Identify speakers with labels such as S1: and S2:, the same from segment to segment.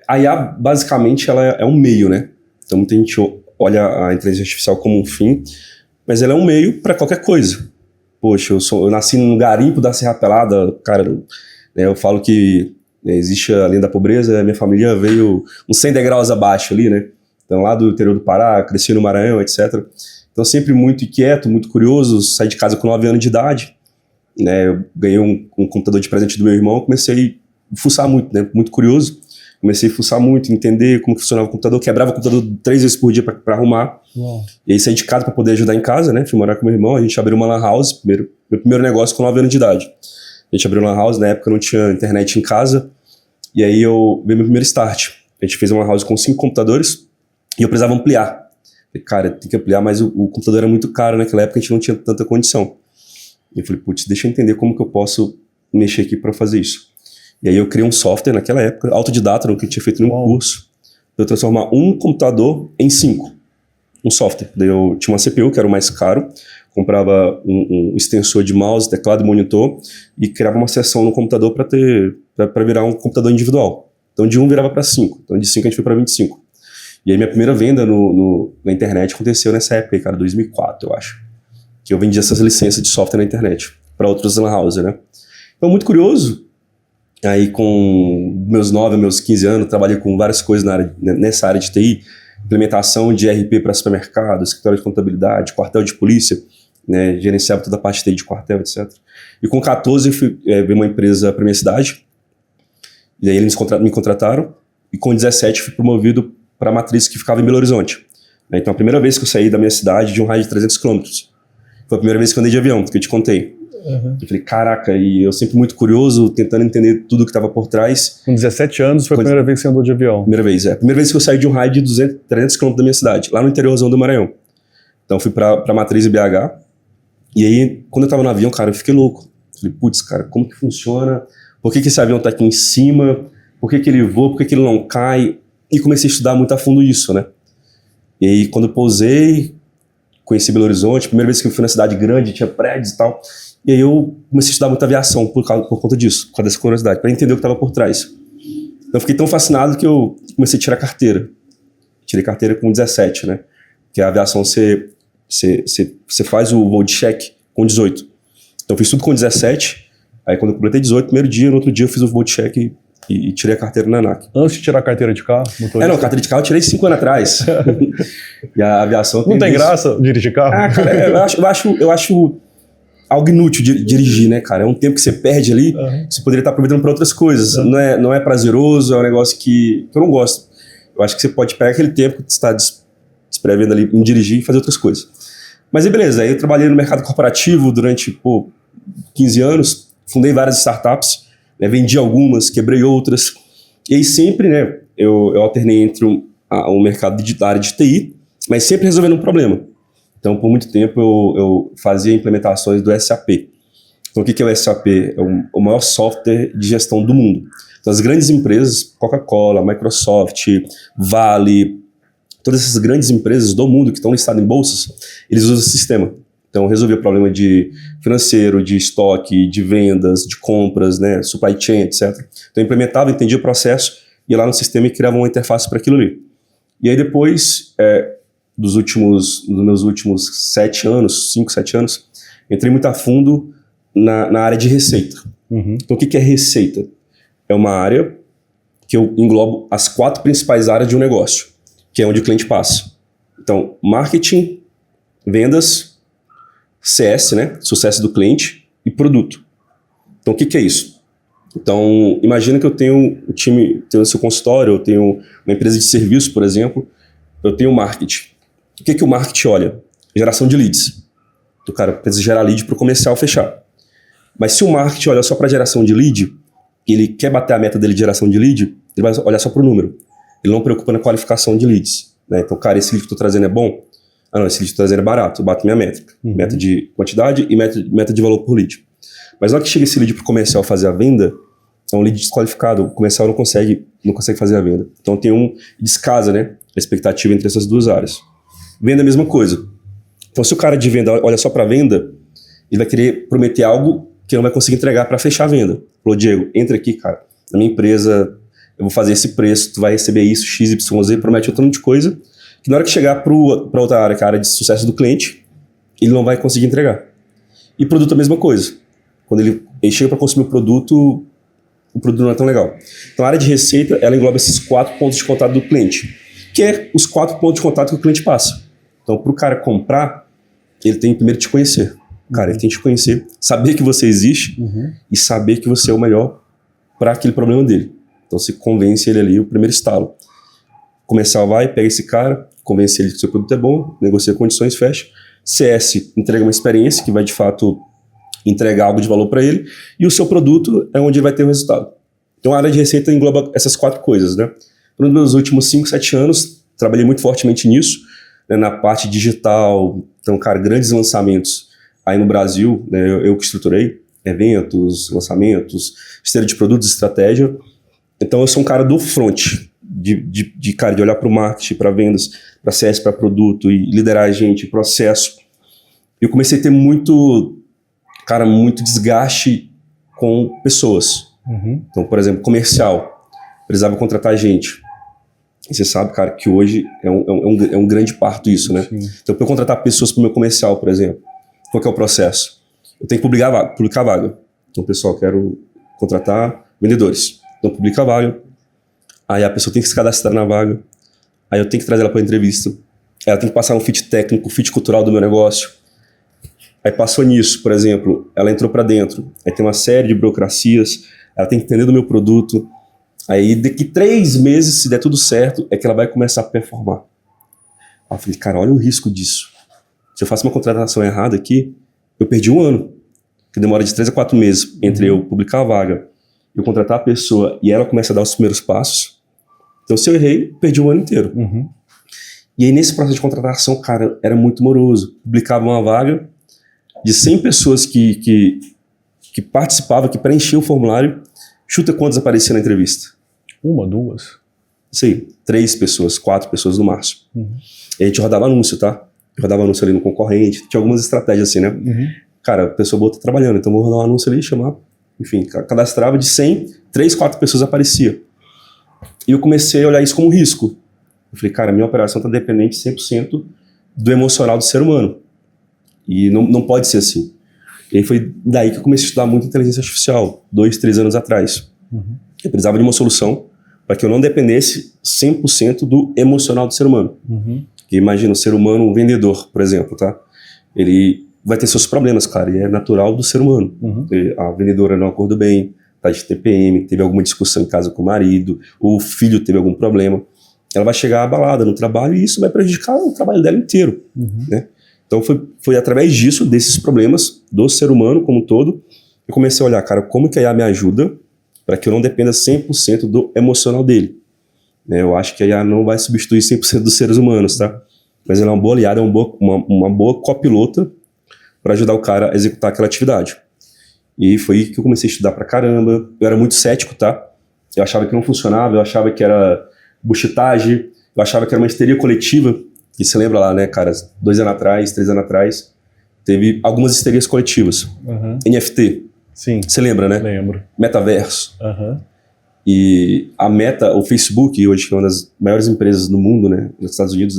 S1: A IA, basicamente, ela é um meio, né? Então, muita gente olha a inteligência artificial como um fim, mas ela é um meio para qualquer coisa. Poxa, eu nasci no garimpo da Serra Pelada, cara, né, eu falo que existe a linha da pobreza, minha família veio uns 100 degraus abaixo ali, né? Então, lá do interior do Pará, cresci no Maranhão, etc. Então, sempre muito inquieto, muito curioso, saí de casa com 9 anos de idade, né? Eu ganhei um computador de presente do meu irmão, comecei a fuçar muito, né? Muito curioso. Comecei a fuçar muito, entender como funcionava o computador, quebrava o computador 3 vezes por dia para arrumar. Uau. E aí saí de casa para poder ajudar em casa, né? Fui morar com meu irmão, a gente abriu uma lan house, meu primeiro negócio com 9 anos de idade. A gente abriu uma lan house, na época não tinha internet em casa, e aí eu veio meu primeiro start. A gente fez uma lan house com 5 computadores e eu precisava ampliar. Falei, cara, tem que ampliar, mas o computador era muito caro, naquela época a gente não tinha tanta condição. E eu falei, putz, deixa eu entender como que eu posso mexer aqui para fazer isso. E aí eu criei um software naquela época, autodidata, no que eu tinha feito nenhum curso, para eu transformar um computador em 5. Um software. Daí eu tinha uma CPU, que era o mais caro, comprava um extensor de mouse, teclado e monitor, e criava uma seção no computador para virar um computador individual. Então de 1 virava para 5. Então de 5 a gente foi para 25. E aí minha primeira venda na internet aconteceu nessa época, cara, 2004, eu acho. Que eu vendia essas licenças de software na internet, para outros lan houses, né? Então muito curioso. Aí com meus 9, meus 15 anos, trabalhei com várias coisas nessa área de TI, implementação de ERP para supermercado, escritório de contabilidade, quartel de polícia, né, gerenciava toda a parte de TI de quartel, etc. E com 14 veio uma empresa para minha cidade, e aí eles me contrataram, e com 17 fui promovido para a matriz que ficava em Belo Horizonte. Então a primeira vez que eu saí da minha cidade de um raio de 300 km, foi a primeira vez que eu andei de avião, que eu te contei. Uhum. Eu falei, caraca, e eu sempre muito curioso, tentando entender tudo que estava por trás.
S2: Com 17 anos foi a primeira vez que você andou de avião?
S1: Primeira vez, a primeira vez que eu saí de um raio de 300 km da minha cidade, lá no interiorzão do Maranhão. Então fui pra Matriz e BH, e aí, quando eu tava no avião, cara, eu fiquei louco. Falei, putz, cara, como que funciona? Por que esse avião tá aqui em cima? Por que ele voa? Por que ele não cai? E comecei a estudar muito a fundo isso, né? E aí, quando eu pousei, conheci Belo Horizonte, primeira vez que eu fui na cidade grande, tinha prédios e tal. E aí eu comecei a estudar muita aviação por conta disso, por causa dessa curiosidade, para entender o que estava por trás. Então eu fiquei tão fascinado que eu comecei a tirar carteira. Tirei carteira com 17, né? Porque a aviação você faz o voo de cheque com 18. Então eu fiz tudo com 17, aí quando eu completei 18, primeiro dia, no outro dia eu fiz o voo de cheque e tirei a carteira na ANAC.
S2: Antes de tirar a carteira de carro?
S1: Não, carteira de carro eu tirei 5 anos atrás. E a aviação...
S2: Não tem graça dirigir carro?
S1: Ah, cara, eu acho algo inútil de dirigir, né, cara? É um tempo que você perde ali, você poderia estar aproveitando para outras coisas. Não é prazeroso, é um negócio que eu não gosto. Eu acho que você pode pegar aquele tempo que você está desprevendo ali em dirigir e fazer outras coisas. Mas aí beleza, aí eu trabalhei no mercado corporativo durante 15 anos, fundei várias startups, né, vendi algumas, quebrei outras, e aí sempre, né, eu alternei entre o mercado da área de TI, mas sempre resolvendo um problema. Então, por muito tempo, eu fazia implementações do SAP. Então, o que é o SAP? É o maior software de gestão do mundo. Então, as grandes empresas, Coca-Cola, Microsoft, Vale, todas essas grandes empresas do mundo que estão listadas em bolsas, eles usam esse sistema. Então, resolvia o problema de financeiro, de estoque, de vendas, de compras, né, supply chain, etc. Então, eu implementava, entendia o processo, ia lá no sistema e criava uma interface para aquilo ali. E aí, depois... dos meus últimos 7 anos, 5, 7 anos, entrei muito a fundo na área de receita. Uhum. Então, o que é receita? É uma área que eu englobo as 4 principais áreas de um negócio, que é onde o cliente passa. Então, marketing, vendas, CS, né? Sucesso do cliente, e produto. Então, o que é isso? Então, imagina que eu tenho um time, tenho o seu consultório, eu tenho uma empresa de serviço, por exemplo, eu tenho marketing. O que o marketing olha? Geração de leads. O cara precisa gerar lead para o comercial fechar. Mas se o marketing olha só para geração de lead, e ele quer bater a meta dele de geração de lead, ele vai olhar só para o número. Ele não preocupa na qualificação de leads. Né? Então, cara, esse lead que eu estou trazendo é bom? Ah, não, esse lead que eu estou trazendo é barato. Eu bato minha métrica. Uhum. Meta de quantidade e meta de valor por lead. Mas na hora que chega esse lead para o comercial fazer a venda, é um lead desqualificado. O comercial não consegue fazer a venda. Então, tem descasa, né, a expectativa entre essas duas áreas. Venda é a mesma coisa. Então, se o cara de venda olha só para venda, ele vai querer prometer algo que não vai conseguir entregar para fechar a venda. Falou, Diego, entra aqui, cara. Na minha empresa, eu vou fazer esse preço, tu vai receber isso, X, Y, Z, promete um tanto de coisa, que na hora que chegar para outra área, que é a área de sucesso do cliente, ele não vai conseguir entregar. E produto é a mesma coisa. Quando ele chega para consumir o produto não é tão legal. Então a área de receita, ela engloba esses 4 pontos de contato do cliente, que é os 4 pontos de contato que o cliente passa. Então, para o cara comprar, ele tem que primeiro te conhecer. Cara, ele tem que te conhecer, saber que você existe e saber que você é o melhor para aquele problema dele. Então, você convence ele ali, o primeiro estalo. Comercial vai, pega esse cara, convence ele que o seu produto é bom, negocia condições, fecha. CS entrega uma experiência que vai, de fato, entregar algo de valor para ele. E o seu produto é onde ele vai ter o resultado. Então, a área de receita engloba essas 4 coisas, né? Nos meus últimos 5, 7 anos, trabalhei muito fortemente nisso, né, na parte digital. Então, cara, grandes lançamentos aí no Brasil, né, eu que estruturei eventos, lançamentos, esteira de produtos, estratégia. Então, eu sou um cara do front, de olhar para o marketing, para vendas, para CS, para produto e liderar a gente, processo. Eu comecei a ter muito desgaste com pessoas. Então, por exemplo, comercial, precisava contratar gente. E você sabe, cara, que hoje é um grande parto isso, né? Sim. Então, para eu contratar pessoas para o meu comercial, por exemplo, qual que é o processo? Eu tenho que publicar a vaga. Então, pessoal, quero contratar vendedores. Então, publica a vaga. Aí a pessoa tem que se cadastrar na vaga. Aí eu tenho que trazer ela para entrevista. Ela tem que passar um fit técnico, fit cultural do meu negócio. Aí passou nisso, por exemplo, ela entrou para dentro. Aí tem uma série de burocracias. Ela tem que entender do meu produto. Aí daqui 3 meses, se der tudo certo, é que ela vai começar a performar. Aí eu falei, cara, olha o risco disso. Se eu faço uma contratação errada aqui, eu perdi 1 ano. Que demora de 3 a 4 meses entre eu publicar a vaga, eu contratar a pessoa e ela começa a dar os primeiros passos. Então, se eu errei, perdi 1 ano inteiro. E aí, nesse processo de contratação, cara, era muito moroso. Publicava uma vaga de 100 pessoas que participavam, que preenchiam o formulário. Chuta quantas apareciam na entrevista?
S2: 1, 2?
S1: Isso aí, 3 pessoas, 4 pessoas no máximo. E a gente rodava anúncio, tá? Rodava anúncio ali no concorrente, tinha algumas estratégias assim, né? Cara, a pessoa boa tá trabalhando, então vou rodar um anúncio ali, chamar. Enfim, cadastrava de 100, 3, 4 pessoas apareciam. E eu comecei a olhar isso como risco. Eu falei, cara, minha operação tá dependente 100% do emocional do ser humano. E não pode ser assim. E aí foi daí que eu comecei a estudar muito inteligência artificial, 2, 3 anos atrás. Eu precisava de uma solução para que eu não dependesse 100% do emocional do ser humano. Porque imagina, o ser humano, um vendedor, por exemplo, tá? Ele vai ter seus problemas, cara, e é natural do ser humano. A vendedora não acordou bem, tá de TPM, teve alguma discussão em casa com o marido, ou o filho teve algum problema. Ela vai chegar abalada no trabalho e isso vai prejudicar o trabalho dela inteiro, né? Então foi através disso, desses problemas do ser humano como um todo, eu comecei a olhar, cara, como que a IA me ajuda para que eu não dependa 100% do emocional dele. Eu acho que a IA não vai substituir 100% dos seres humanos, tá? Mas ela é uma boa aliada, é uma boa copilota para ajudar o cara a executar aquela atividade. E foi aí que eu comecei a estudar pra caramba. Eu era muito cético, tá? Eu achava que não funcionava, eu achava que era buchitagem, eu achava que era uma histeria coletiva. E você lembra lá, né, cara, 2 anos atrás, 3 anos atrás, teve algumas histerias coletivas. NFT. Sim. Você lembra, né?
S2: Lembro.
S1: Metaverso. E a Meta, o Facebook, hoje que é uma das maiores empresas do mundo, né, nos Estados Unidos,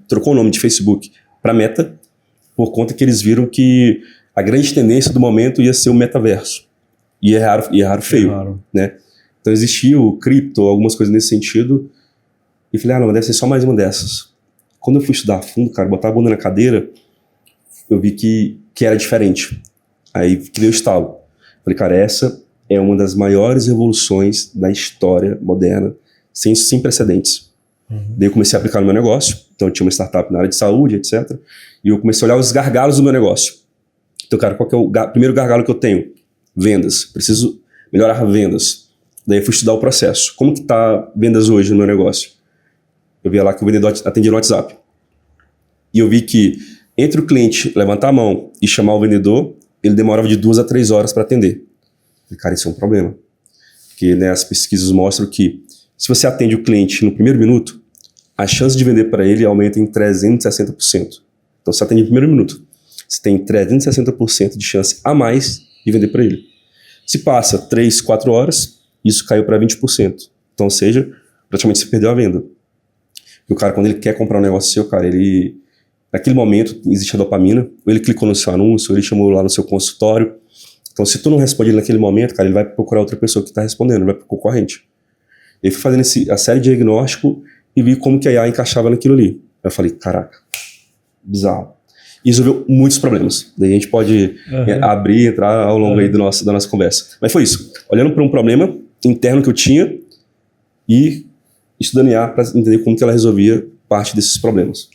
S1: trocou o nome de Facebook para Meta, por conta que eles viram que a grande tendência do momento ia ser o metaverso. E erraram feio, né? Então existia o cripto, algumas coisas nesse sentido, e falei, não, deve ser só mais uma dessas. Quando eu fui estudar a fundo, cara, botar a bunda na cadeira, eu vi que era diferente. Aí que deu estalo. Falei, cara, essa é uma das maiores revoluções da história moderna, sem precedentes. Daí eu comecei a aplicar no meu negócio. Então eu tinha uma startup na área de saúde, etc. E eu comecei a olhar os gargalos do meu negócio. Então, cara, qual que é o primeiro gargalo que eu tenho? Vendas. Preciso melhorar vendas. Daí eu fui estudar o processo. Como que tá vendas hoje no meu negócio? Eu via lá que o vendedor atendia no WhatsApp. E eu vi que entre o cliente levantar a mão e chamar o vendedor, ele demorava de 2 a 3 horas para atender. E, cara, isso é um problema. Porque, né, as pesquisas mostram que se você atende o cliente no primeiro minuto, a chance de vender para ele aumenta em 360%. Então, você atende no primeiro minuto, você tem 360% de chance a mais de vender para ele. Se passa 3, 4 horas, isso caiu para 20%. Então, ou seja, praticamente você perdeu a venda. E o cara, quando ele quer comprar um negócio seu, cara, ele... Naquele momento, existe a dopamina, ou ele clicou no seu anúncio, ou ele chamou lá no seu consultório. Então, se tu não responde ele naquele momento, cara, ele vai procurar outra pessoa que tá respondendo, ele vai pro concorrente. Eu fui fazendo a série de diagnóstico e vi como que a IA encaixava naquilo ali. Eu falei, caraca, bizarro. E resolveu muitos problemas. Daí a gente pode abrir, entrar ao longo aí da nossa conversa. Mas foi isso. Olhando para um problema interno que eu tinha e estudando IA para entender como que ela resolvia parte desses problemas.